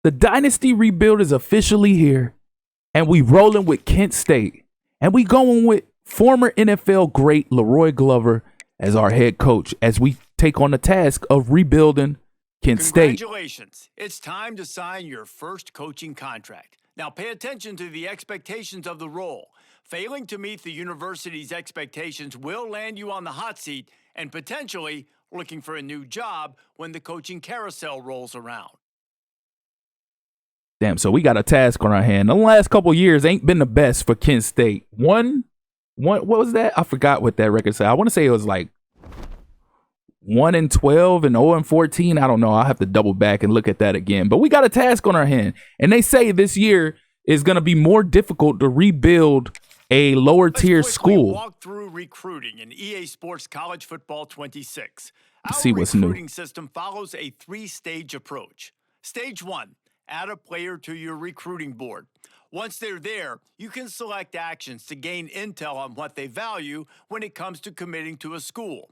The Dynasty rebuild is officially here, and we rolling with Kent State. And we going with former NFL great Leroy Glover as our head coach as we take on the task of rebuilding Kent State. Congratulations. It's time to sign your first coaching contract. Now pay attention to the expectations of the role. Failing to meet the university's expectations will land you on the hot seat and potentially looking for a new job when the coaching carousel rolls around. Damn, so we got a task on our hand. The last couple years ain't been the best for Kent State. One, what was that? I forgot what that record said. I want to say it was like 1-12 and 0-14. I don't know. I'll have to double back and look at that again. But we got a task on our hand. And they say this year is going to be more difficult to rebuild a lower tier school. Walk through recruiting in EA Sports College Football 26. Let's see what's new. Our recruiting system follows a 3-stage approach. Stage 1. Add a player to your recruiting board. Once they're there, you can select actions to gain intel on what they value when it comes to committing to a school.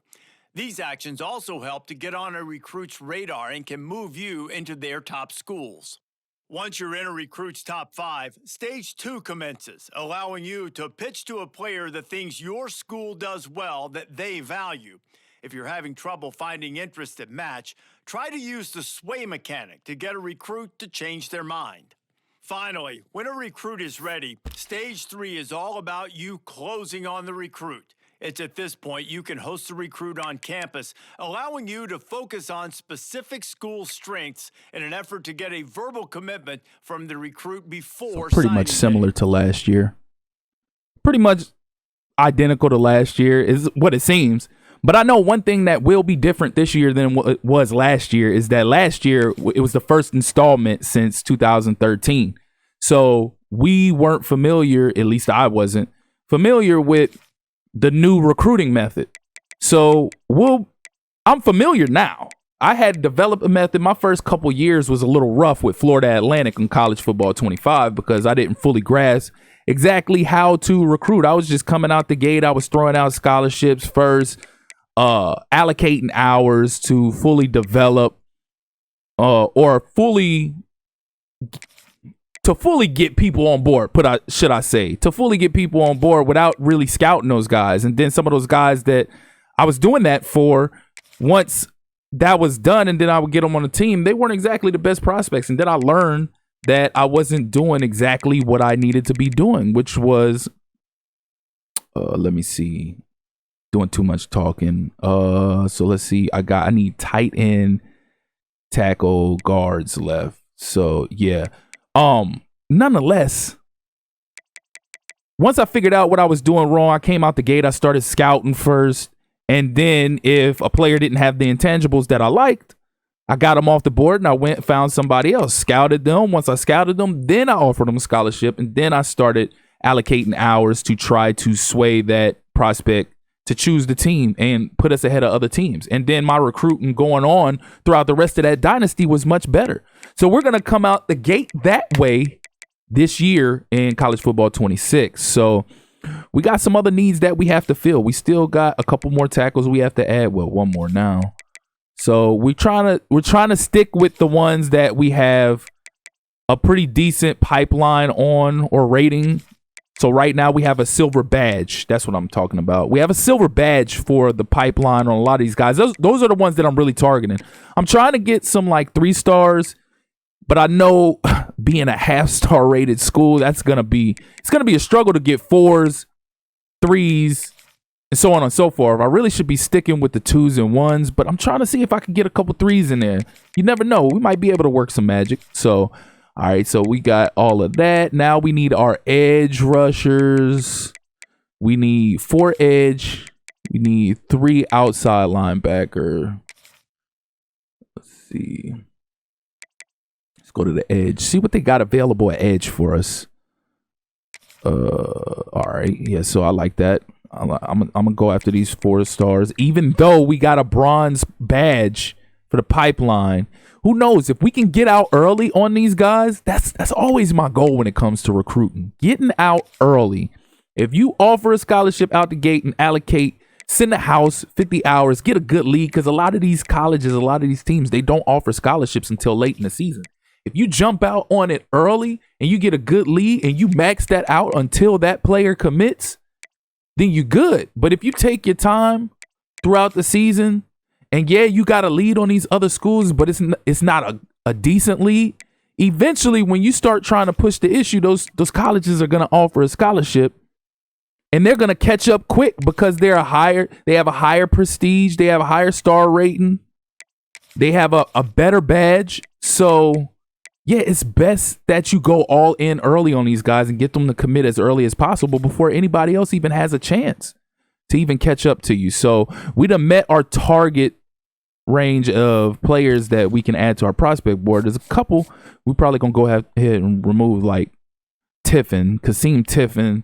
These actions also help to get on a recruit's radar and can move you into their top schools. Once you're in a recruit's top 5, Stage 2 commences, allowing you to pitch to a player the things your school does well that they value. If you're having trouble finding interests that match, try to use the sway mechanic to get a recruit to change their mind. Finally, when a recruit is ready, Stage 3 is all about you closing on the recruit. It's at this point you can host the recruit on campus, allowing you to focus on specific school strengths in an effort to get a verbal commitment from the recruit before pretty much similar to last year. Pretty much identical to last year is what it seems. But I know one thing that will be different this year than what it was last year is that last year it was the first installment since 2013. So we weren't familiar, at least I wasn't familiar with the new recruiting method. So I'm familiar now. I had developed a method. My first couple years was a little rough with Florida Atlantic and College Football 25 because I didn't fully grasp exactly how to recruit. I was just coming out the gate. I was throwing out scholarships first, allocating hours to fully develop or fully get people on board, to fully get people on board without really scouting those guys. And then some of those guys that I was doing that for, once that was done and then I would get them on the team, they weren't exactly the best prospects. And then I learned that I wasn't doing exactly what I needed to be doing, which was, let me see, doing too much talking. So let's see. I need tight end, tackle, guards left. So yeah. Nonetheless, once I figured out what I was doing wrong, I came out the gate. I started scouting first. And then if a player didn't have the intangibles that I liked, I got them off the board and I went and found somebody else, scouted them. Once I scouted them, then I offered them a scholarship. And then I started allocating hours to try to sway that prospect to choose the team and put us ahead of other teams. And then my recruiting going on throughout the rest of that dynasty was much better. So we're going to come out the gate that way this year in College Football 26. So we got some other needs that we have to fill. We still got a couple more tackles we have to add. Well, one more now. So we're trying to stick with the ones that we have a pretty decent pipeline on or rating. So right now we have a silver badge. That's what I'm talking about. We have a silver badge for the pipeline on a lot of these guys. Those are the ones that I'm really targeting. I'm trying to get some like 3 stars, but I know being a 0.5-star rated school, it's gonna be a struggle to get 4s, 3s, and so on and so forth. I really should be sticking with the 2s and 1s, but I'm trying to see if I can get a couple 3s in there. You never know. We might be able to work some magic. So all right, so we got all of that. Now we need our edge rushers. We need 4 edge. We need 3 outside linebacker. Let's see. Let's go to the edge. See what they got available at edge for us. All right. Yeah, so I like that. I'm gonna go after these 4 stars, even though we got a bronze badge for the pipeline. Who knows, if we can get out early on these guys, that's always my goal when it comes to recruiting. Getting out early. If you offer a scholarship out the gate and allocate, send the house 50 hours, get a good lead, because a lot of these colleges, a lot of these teams, they don't offer scholarships until late in the season. If you jump out on it early and you get a good lead and you max that out until that player commits, then you good. But if you take your time throughout the season, and yeah, you got a lead on these other schools, but it's not a decent lead. Eventually, when you start trying to push the issue, those colleges are going to offer a scholarship, and they're going to catch up quick because they have a higher prestige, they have a higher star rating, they have a better badge. So yeah, it's best that you go all in early on these guys and get them to commit as early as possible before anybody else even has a chance to even catch up to you. So we done met our target range of players that we can add to our prospect board. There's a couple we probably gonna go ahead and remove, like Kasim Tiffin,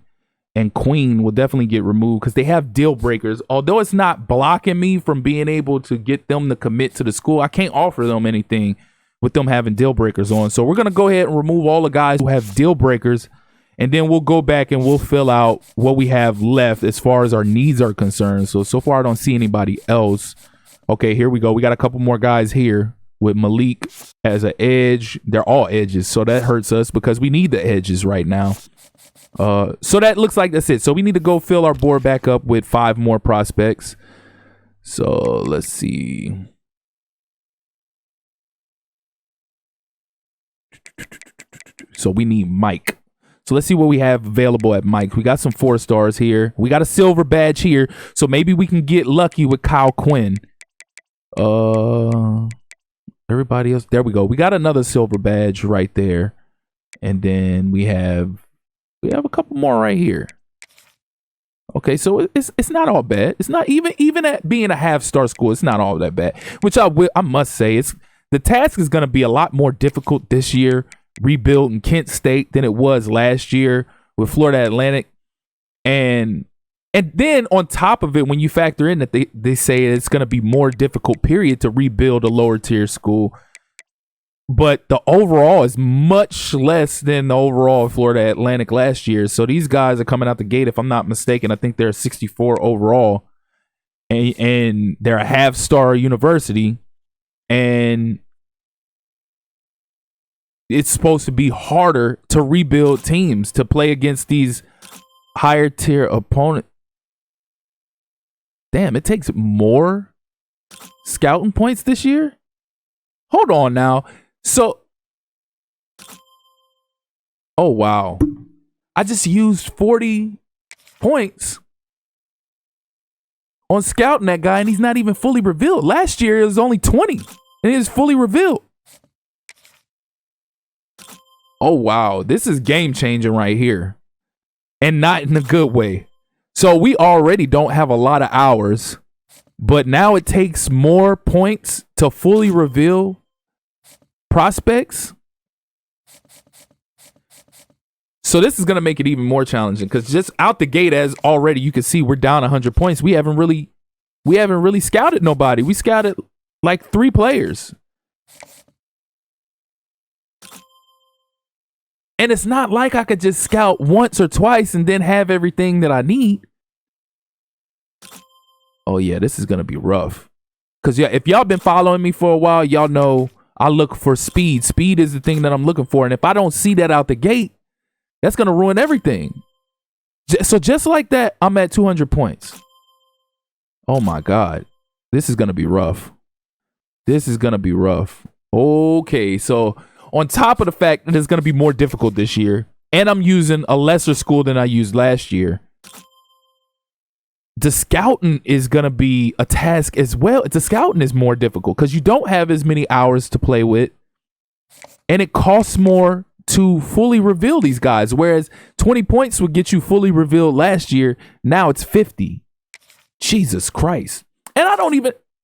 and Queen will definitely get removed because they have deal breakers. Although it's not blocking me from being able to get them to commit to the school, I can't offer them anything with them having deal breakers on. So we're gonna go ahead and remove all the guys who have deal breakers, and then we'll go back and we'll fill out what we have left as far as our needs are concerned. So far I don't see anybody else. Okay, here we go. We got a couple more guys here with Malik as an edge. They're all edges, so that hurts us because we need the edges right now. So that looks like that's it. So we need to go fill our board back up with 5 more prospects. So let's see. So we need Mike. So let's see what we have available at Mike. We got some 4 stars here. We got a silver badge here. So maybe we can get lucky with Kyle Quinn. Everybody else, there we go. We got another silver badge right there, and then we have a couple more right here. Okay, so it's not all bad. It's not even at being a half-star school, it's not all that bad. Which I must say, the task is going to be a lot more difficult this year, rebuilding Kent State, than it was last year with Florida Atlantic. And then on top of it, when you factor in that they say it's going to be more difficult period to rebuild a lower tier school, but the overall is much less than the overall Florida Atlantic last year. So these guys are coming out the gate, if I'm not mistaken, I think they're 64 overall, and they're a half-star university, and it's supposed to be harder to rebuild teams to play against these higher tier opponents. Damn, it takes more scouting points this year? Hold on now. So, oh, wow. I just used 40 points on scouting that guy, and he's not even fully revealed. Last year, it was only 20, and it was fully revealed. Oh, wow. This is game-changing right here, and not in a good way. So we already don't have a lot of hours, but now it takes more points to fully reveal prospects. So this is going to make it even more challenging because just out the gate, as already you can see, we're down 100 points. We haven't really scouted nobody. We scouted like 3 players. And it's not like I could just scout once or twice and then have everything that I need. Oh, yeah, this is going to be rough. Because yeah, if y'all been following me for a while, y'all know I look for speed. Speed is the thing that I'm looking for. And if I don't see that out the gate, that's going to ruin everything. So just like that, I'm at 200 points. Oh, my God. This is going to be rough. This is going to be rough. Okay, so on top of the fact that it's going to be more difficult this year, and I'm using a lesser school than I used last year, the scouting is going to be a task as well. The scouting is more difficult because you don't have as many hours to play with, and it costs more to fully reveal these guys. Whereas 20 points would get you fully revealed last year. Now it's 50. Jesus Christ. And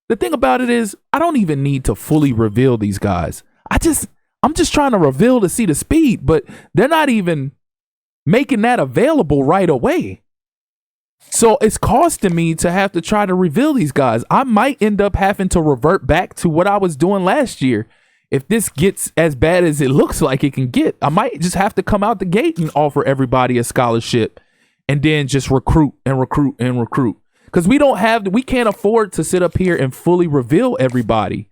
the thing about it is, I don't even need to fully reveal these guys. I'm just trying to reveal to see the speed, but they're not even making that available right away. So it's costing me to have to try to reveal these guys. I might end up having to revert back to what I was doing last year. If this gets as bad as it looks like it can get, I might just have to come out the gate and offer everybody a scholarship and then just recruit and recruit and recruit. Because we can't afford to sit up here and fully reveal everybody.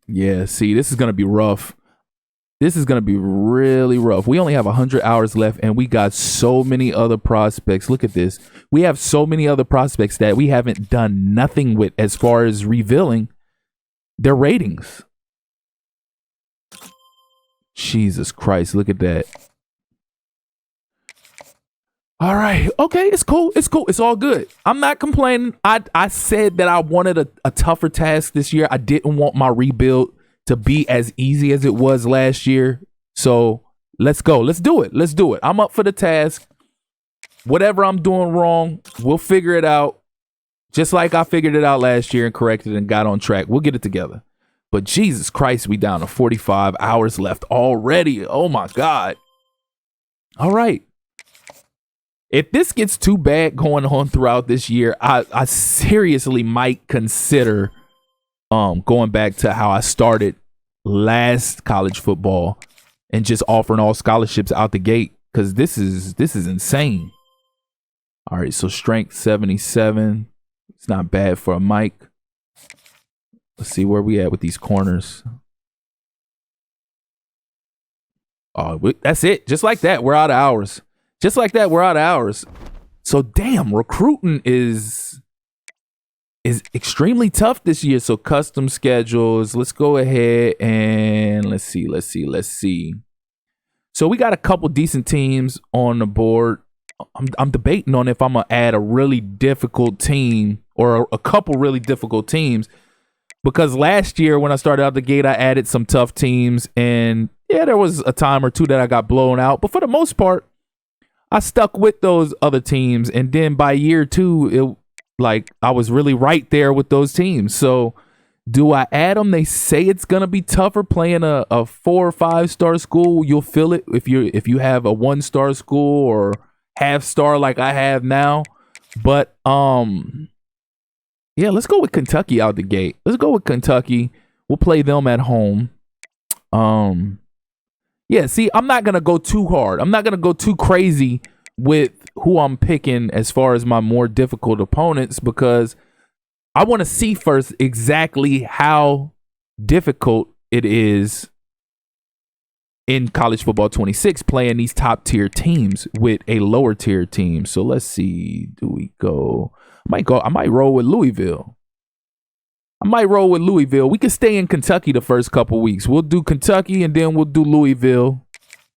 Yeah, see, this is going to be rough. This is going to be really rough. We only have 100 hours left, and we got so many other prospects. Look at this. We have so many other prospects that we haven't done nothing with as far as revealing their ratings. Jesus Christ, look at that. All right. Okay, it's cool. It's cool. It's all good. I'm not complaining. I said that I wanted a tougher task this year. I didn't want my rebuild to be as easy as it was last year. So let's go. Let's do it. Let's do it. I'm up for the task. Whatever I'm doing wrong, we'll figure it out. Just like I figured it out last year and corrected and got on track. We'll get it together. But Jesus Christ, we down to 45 hours left already. Oh my God. All right. If this gets too bad going on throughout this year, I seriously might consider going back to how I started last college football and just offering all scholarships out the gate, because this is insane. All right, so strength 77. It's not bad for a mic. Let's see where we at with these corners. Oh, that's it. Just like that, we're out of hours. Just like that, we're out of hours. So damn, recruiting is extremely tough this year. So custom schedules. Let's go ahead and let's see. So we got a couple decent teams on the board. I'm debating on if I'm gonna add a really difficult team or a couple really difficult teams, because last year when I started out the gate, I added some tough teams, and yeah, there was a time or two that I got blown out, but for the most part, I stuck with those other teams. And then by year two, I was really right there with those teams. So do I add them? They say it's gonna be tougher playing a 4 or 5 star school. You'll feel it if you have a 1-star school or half star like I have now. But yeah, let's go with Kentucky out the gate. Let's go with Kentucky. We'll play them at home. Yeah, see, I'm not going to go too hard. I'm not going to go too crazy with who I'm picking as far as my more difficult opponents, because I want to see first exactly how difficult it is in college football 26 playing these top tier teams with a lower tier team. So let's see. I might roll with Louisville. We can stay in Kentucky the first couple weeks. We'll do Kentucky and then we'll do Louisville.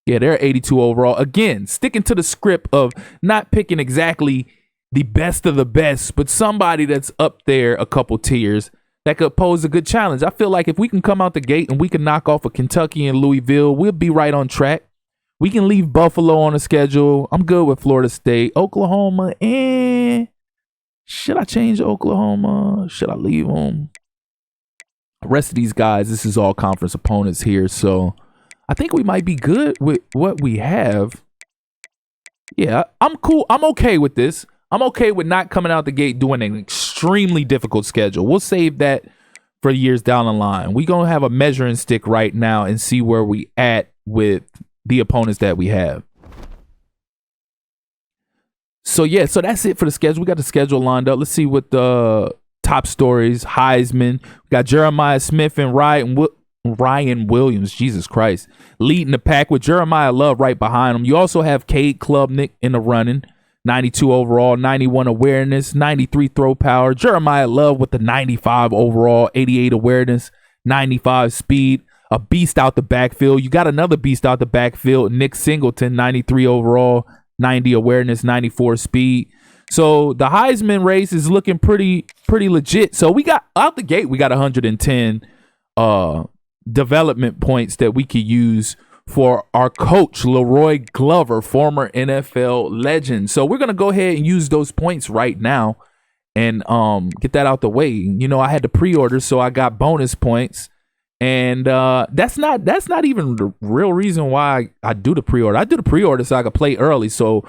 Yeah, they're 82 overall. Again, sticking to the script of not picking exactly the best of the best, but somebody that's up there a couple tiers that could pose a good challenge. I feel like if we can come out the gate and we can knock off a Kentucky and Louisville, we'll be right on track. We can leave Buffalo on the schedule. I'm good with Florida State. Oklahoma, should I change Oklahoma? Should I leave them? The rest of these guys, this is all conference opponents here, so I think we might be good with what we have. Yeah, I'm cool. I'm okay with this. I'm okay with not coming out the gate doing an extremely difficult schedule. We'll save that for years down the line. We're going to have a measuring stick right now and see where we at with the opponents that we have. So, yeah, so that's it for the schedule. We got the schedule lined up. Let's see what the top stories. Heisman. We got Jeremiah Smith and Ryan Williams, Jesus Christ, leading the pack with Jeremiah Love right behind him. You also have Cade Klubnik in the running, 92 overall, 91 awareness, 93 throw power. Jeremiah Love with the 95 overall, 88 awareness, 95 speed. A beast out the backfield. You got another beast out the backfield, Nick Singleton, 93 overall, 90 awareness, 94 speed. So the Heisman race is looking pretty legit. So we got out the gate, we got 110 development points that we could use for our coach, Leroy Glover, former NFL legend. So we're going to go ahead and use those points right now and get that out the way. You know, I had to pre-order, so I got bonus points. And that's not even the real reason why I do the pre-order. I do the pre-order so I could play early, so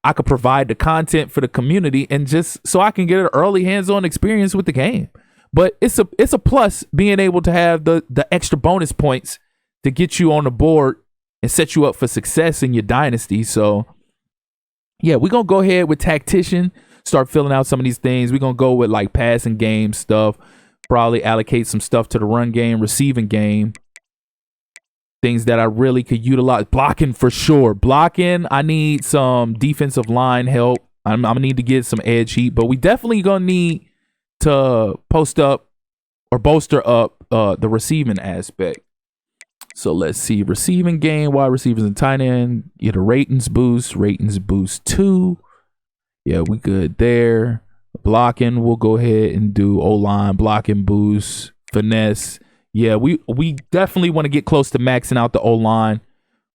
I could provide the content for the community and just so I can get an early hands-on experience with the game. But it's a plus being able to have the extra bonus points to get you on the board and set you up for success in your dynasty. So, yeah, we're going to go ahead with Tactician, start filling out some of these things. We're going to go with like passing game stuff, Probably allocate some stuff to the run game, receiving game. Things that I really could utilize. Blocking for sure. Blocking, I need some defensive line help. I'm going to need to get some edge heat, but we definitely going to need to post up or bolster up the receiving aspect. So let's see. Receiving game, wide receivers and tight end. Get a ratings boost. Ratings boost 2. Yeah, we good there. Blocking, we'll go ahead and do O-line. Blocking boost. Finesse. Yeah, we definitely want to get close to maxing out the O-line.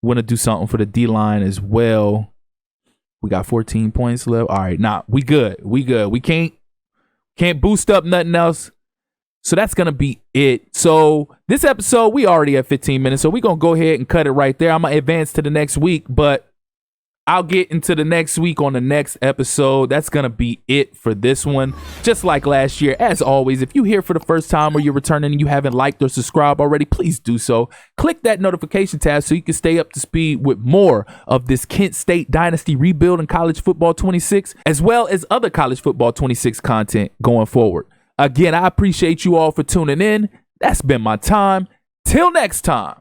We want to do something for the D-line as well. We got 14 points left. All right, we good. We good. We can't boost up nothing else. So that's going to be it. So this episode, we already at 15 minutes. So we're going to go ahead and cut it right there. I'm going to advance to the next week, but I'll get into the next week on the next episode. That's going to be it for this one. Just like last year, as always, if you're here for the first time or you're returning and you haven't liked or subscribed already, please do so. Click that notification tab so you can stay up to speed with more of this Kent State Dynasty rebuild in College Football 26, as well as other College Football 26 content going forward. Again, I appreciate you all for tuning in. That's been my time. Till next time.